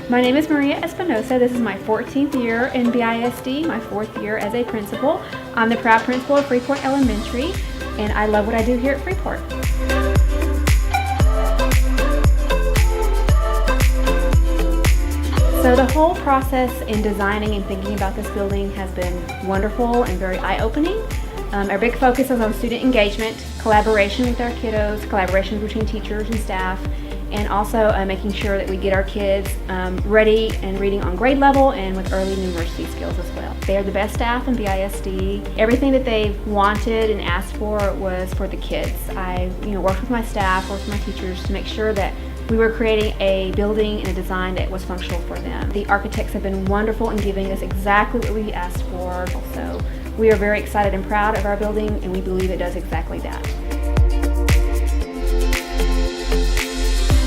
My name is Maria Espinosa. This is my 14th year in BISD, my 4th year as a principal. I'm the proud principal of Freeport Elementary, and I love what I do here at Freeport. So the whole process in designing and thinking about this building has been wonderful and very eye-opening. Our big focus is on student engagement, collaboration with our kiddos, collaboration between teachers and staff, and also making sure that we get our kids ready and reading on grade level and with early numeracy skills as well. They are the best staff in BISD. Everything that they've wanted and asked for was for the kids. I worked with my staff, worked with my teachers to make sure that we were creating a building and a design that was functional for them. The architects have been wonderful in giving us exactly what we asked for. So we are very excited and proud of our building, and we believe it does exactly that.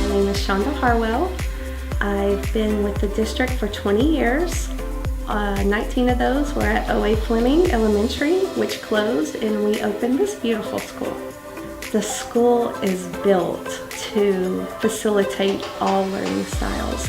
My name is Shonda Harwell. I've been with the district for 20 years. 19 of those were at OA Fleming Elementary, which closed, and we opened this beautiful school. The school is built to facilitate all learning styles.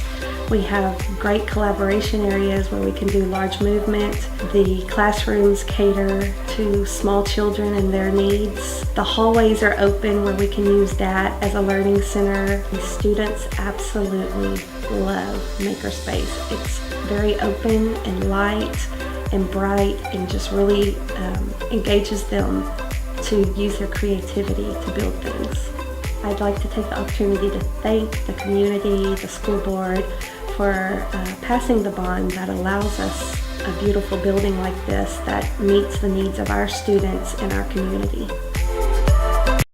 We have great collaboration areas where we can do large movement. The classrooms cater to small children and their needs. The hallways are open where we can use that as a learning center. The students absolutely love Makerspace. It's very open and light and bright and just really engages them to use their creativity to build things. I'd like to take the opportunity to thank the community, the school board, for passing the bond that allows us a beautiful building like this that meets the needs of our students and our community.